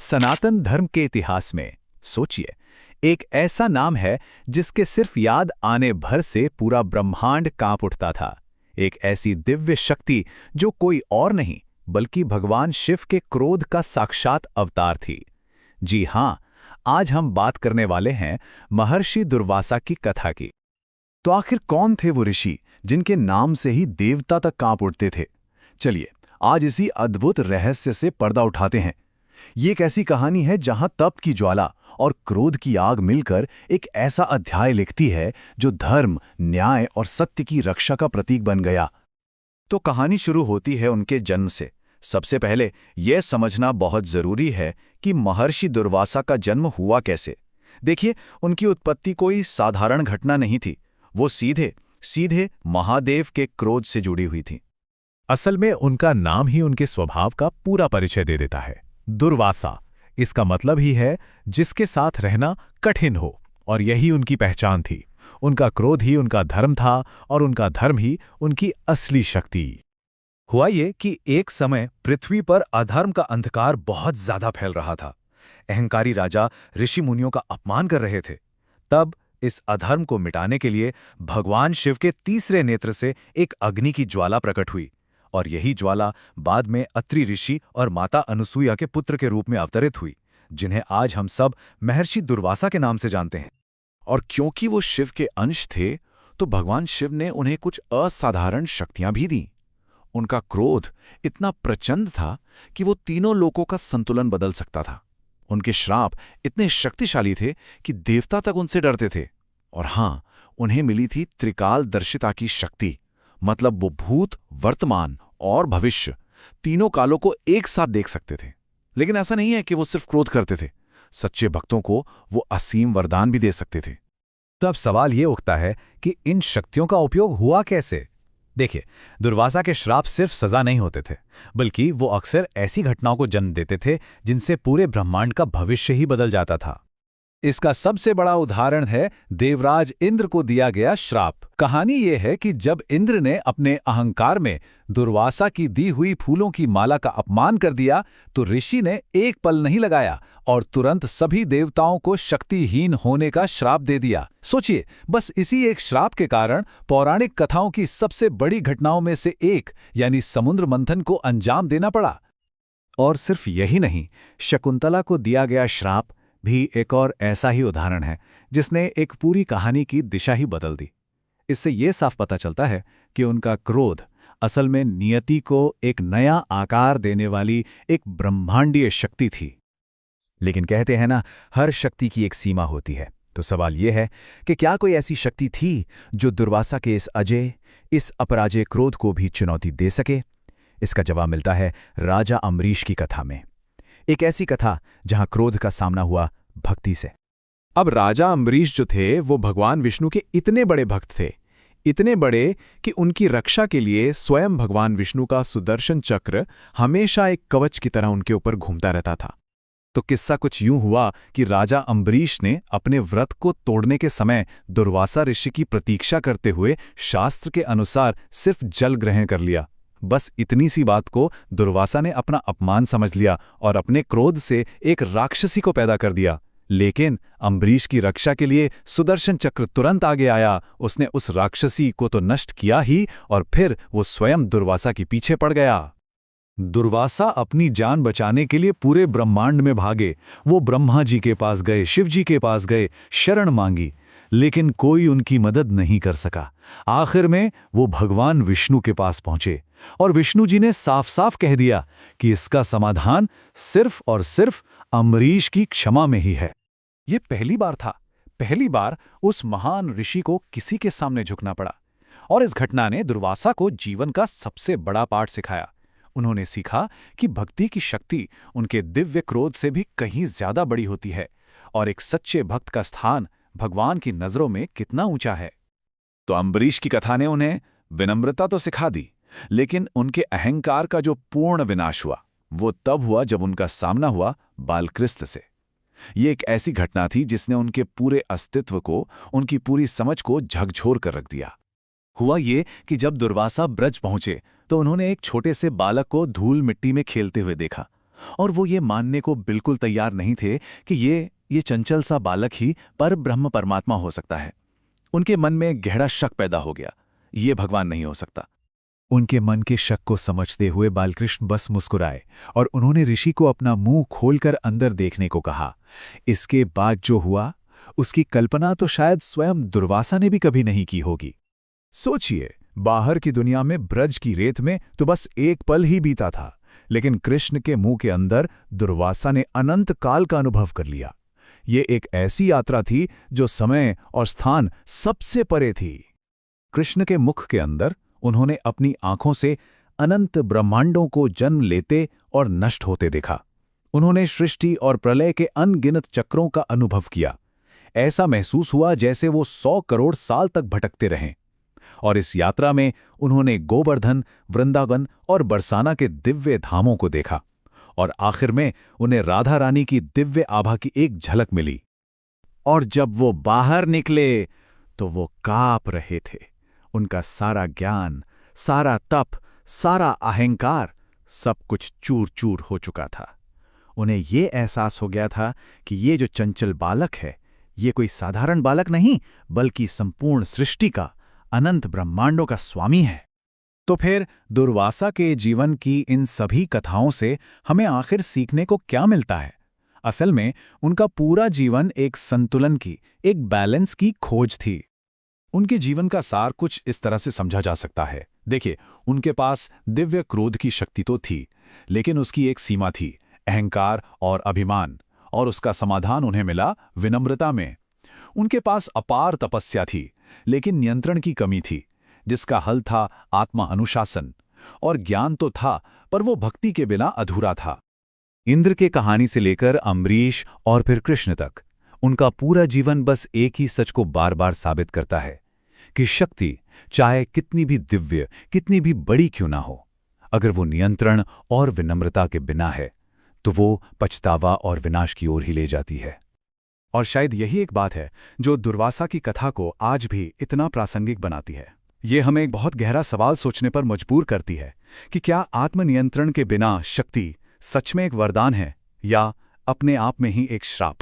सनातन धर्म के इतिहास में सोचिए, एक ऐसा नाम है जिसके सिर्फ याद आने भर से पूरा ब्रह्मांड कांप उठता था। एक ऐसी दिव्य शक्ति जो कोई और नहीं बल्कि भगवान शिव के क्रोध का साक्षात अवतार थी। जी हां, आज हम बात करने वाले हैं महर्षि दुर्वासा की कथा की। तो आखिर कौन थे वो ऋषि जिनके नाम से ही देवता तक कांप उठते थे? चलिए आज इसी अद्भुत रहस्य से पर्दा उठाते हैं। ये एक ऐसी कहानी है जहां तप की ज्वाला और क्रोध की आग मिलकर एक ऐसा अध्याय लिखती है जो धर्म, न्याय और सत्य की रक्षा का प्रतीक बन गया। तो कहानी शुरू होती है उनके जन्म से। सबसे पहले यह समझना बहुत जरूरी है कि महर्षि दुर्वासा का जन्म हुआ कैसे। देखिए, उनकी उत्पत्ति कोई साधारण घटना नहीं थी। वो सीधे सीधे महादेव के क्रोध से जुड़ी हुई थी। असल में उनका नाम ही उनके स्वभाव का पूरा परिचय दे देता है। दुर्वासा, इसका मतलब ही है जिसके साथ रहना कठिन हो, और यही उनकी पहचान थी। उनका क्रोध ही उनका धर्म था और उनका धर्म ही उनकी असली शक्ति। हुआ ये कि एक समय पृथ्वी पर अधर्म का अंधकार बहुत ज्यादा फैल रहा था। अहंकारी राजा ऋषि मुनियों का अपमान कर रहे थे। तब इस अधर्म को मिटाने के लिए भगवान शिव के तीसरे नेत्र से एक अग्नि की ज्वाला प्रकट हुई, और यही ज्वाला बाद में अत्रि ऋषि और माता अनुसूया के पुत्र के रूप में अवतरित हुई, जिन्हें आज हम सब महर्षि दुर्वासा के नाम से जानते हैं। और क्योंकि वो शिव के अंश थे, तो भगवान शिव ने उन्हें कुछ असाधारण शक्तियां भी दी। उनका क्रोध इतना प्रचंड था कि वो तीनों लोकों का संतुलन बदल सकता था। उनके श्राप इतने शक्तिशाली थे कि देवता तक उनसे डरते थे। और हां, उन्हें मिली थी त्रिकालदर्शिता की शक्ति, मतलब वो भूत, वर्तमान और भविष्य तीनों कालों को एक साथ देख सकते थे। लेकिन ऐसा नहीं है कि वो सिर्फ क्रोध करते थे, सच्चे भक्तों को वो असीम वरदान भी दे सकते थे। तो अब सवाल ये उठता है कि इन शक्तियों का उपयोग हुआ कैसे? देखिए, दुर्वासा के श्राप सिर्फ सजा नहीं होते थे, बल्कि वो अक्सर ऐसी घटनाओं को जन्म देते थे जिनसे पूरे ब्रह्मांड का भविष्य ही बदल जाता था। इसका सबसे बड़ा उदाहरण है देवराज इंद्र को दिया गया श्राप। कहानी ये है कि जब इंद्र ने अपने अहंकार में दुर्वासा की दी हुई फूलों की माला का अपमान कर दिया, तो ऋषि ने एक पल नहीं लगाया और तुरंत सभी देवताओं को शक्तिहीन होने का श्राप दे दिया। सोचिए, बस इसी एक श्राप के कारण पौराणिक कथाओं की सबसे बड़ी घटनाओं में से एक यानी समुद्र मंथन को अंजाम देना पड़ा। और सिर्फ यही नहीं, शकुंतला को दिया गया श्राप भी एक और ऐसा ही उदाहरण है जिसने एक पूरी कहानी की दिशा ही बदल दी। इससे यह साफ पता चलता है कि उनका क्रोध असल में नियति को एक नया आकार देने वाली एक ब्रह्मांडीय शक्ति थी। लेकिन कहते हैं ना, हर शक्ति की एक सीमा होती है। तो सवाल यह है कि क्या कोई ऐसी शक्ति थी जो दुर्वासा के इस अजेय, इस अपराजेय क्रोध को भी चुनौती दे सके? इसका जवाब मिलता है राजा अम्बरीश की कथा में। एक ऐसी कथा जहां क्रोध का सामना हुआ भक्ति से। अब राजा अम्बरीश जो थे वो भगवान विष्णु के इतने बड़े भक्त थे, इतने बड़े कि उनकी रक्षा के लिए स्वयं भगवान विष्णु का सुदर्शन चक्र हमेशा एक कवच की तरह उनके ऊपर घूमता रहता था। तो किस्सा कुछ यूं हुआ कि राजा अम्बरीश ने अपने व्रत को तोड़ने के समय दुर्वासा ऋषि की प्रतीक्षा करते हुए शास्त्र के अनुसार सिर्फ जल ग्रहण कर लिया। बस इतनी सी बात को दुर्वासा ने अपना अपमान समझ लिया और अपने क्रोध से एक राक्षसी को पैदा कर दिया। लेकिन अम्बरीश की रक्षा के लिए सुदर्शन चक्र तुरंत आगे आया। उसने उस राक्षसी को तो नष्ट किया ही, और फिर वो स्वयं दुर्वासा के पीछे पड़ गया। दुर्वासा अपनी जान बचाने के लिए पूरे ब्रह्मांड में भागे। वो ब्रह्मा जी के पास गए, शिव जी के पास गए, शरण मांगी, लेकिन कोई उनकी मदद नहीं कर सका। आखिर में वो भगवान विष्णु के पास पहुंचे और विष्णु जी ने साफ साफ कह दिया कि इसका समाधान सिर्फ और सिर्फ अम्बरीश की क्षमा में ही है। ये पहली बार था, पहली बार उस महान ऋषि को किसी के सामने झुकना पड़ा। और इस घटना ने दुर्वासा को जीवन का सबसे बड़ा पाठ सिखाया। उन्होंने सीखा कि भक्ति की शक्ति उनके दिव्य क्रोध से भी कहीं ज्यादा बड़ी होती है, और एक सच्चे भक्त का स्थान भगवान की नजरों में कितना ऊंचा है। तो अम्बरीश की कथा ने उन्हें विनम्रता तो सिखा दी, लेकिन उनके अहंकार का जो पूर्ण विनाश हुआ वो तब हुआ जब उनका सामना हुआ बालकृष्ण से। ये एक ऐसी घटना थी जिसने उनके पूरे अस्तित्व को, उनकी पूरी समझ को झकझोर कर रख दिया। हुआ ये कि जब दुर्वासा ब्रज पहुंचे तो उन्होंने एक छोटे से बालक को धूल मिट्टी में खेलते हुए देखा, और वो ये मानने को बिल्कुल तैयार नहीं थे कि ये चंचल सा बालक ही परब्रह्म परमात्मा हो सकता है। उनके मन में गहरा शक पैदा हो गया, ये भगवान नहीं हो सकता। उनके मन के शक को समझते हुए बालकृष्ण बस मुस्कुराए और उन्होंने ऋषि को अपना मुंह खोलकर अंदर देखने को कहा। इसके बाद जो हुआ उसकी कल्पना तो शायद स्वयं दुर्वासा ने भी कभी नहीं की होगी। सोचिए, बाहर की दुनिया में ब्रज की रेत में तो बस एक पल ही बीता था, लेकिन कृष्ण के मुंह के अंदर दुर्वासा ने अनंत काल का अनुभव कर लिया। ये एक ऐसी यात्रा थी जो समय और स्थान सबसे परे थी। कृष्ण के मुख के अंदर उन्होंने अपनी आंखों से अनंत ब्रह्मांडों को जन्म लेते और नष्ट होते देखा। उन्होंने सृष्टि और प्रलय के अनगिनत चक्रों का अनुभव किया। ऐसा महसूस हुआ जैसे वो 100 करोड़ साल तक भटकते रहें। और इस यात्रा में उन्होंने गोवर्धन, वृंदावन और बरसाना के दिव्य धामों को देखा और आखिर में उन्हें राधा रानी की दिव्य आभा की एक झलक मिली। और जब वो बाहर निकले तो वो कांप रहे थे। उनका सारा ज्ञान, सारा तप, सारा अहंकार, सब कुछ चूर चूर हो चुका था। उन्हें ये एहसास हो गया था कि ये जो चंचल बालक है, ये कोई साधारण बालक नहीं, बल्कि संपूर्ण सृष्टि का, अनंत ब्रह्मांडों का स्वामी है। तो फिर दुर्वासा के जीवन की इन सभी कथाओं से हमें आखिर सीखने को क्या मिलता है? असल में उनका पूरा जीवन एक संतुलन की, एक बैलेंस की खोज थी। उनके जीवन का सार कुछ इस तरह से समझा जा सकता है। देखिए, उनके पास दिव्य क्रोध की शक्ति तो थी, लेकिन उसकी एक सीमा थी, अहंकार और अभिमान, और उसका समाधान उन्हें मिला विनम्रता में। उनके पास अपार तपस्या थी, लेकिन नियंत्रण की कमी थी, जिसका हल था आत्मा अनुशासन। और ज्ञान तो था, पर वो भक्ति के बिना अधूरा था। इंद्र के कहानी से लेकर अम्बरीश और फिर कृष्ण तक उनका पूरा जीवन बस एक ही सच को बार बार साबित करता है कि शक्ति चाहे कितनी भी दिव्य, कितनी भी बड़ी क्यों ना हो, अगर वो नियंत्रण और विनम्रता के बिना है तो वो पछतावा और विनाश की ओर ही ले जाती है। और शायद यही एक बात है जो दुर्वासा की कथा को आज भी इतना प्रासंगिक बनाती है। ये हमें एक बहुत गहरा सवाल सोचने पर मजबूर करती है कि क्या आत्मनियंत्रण के बिना शक्ति सच में एक वरदान है या अपने आप में ही एक श्राप?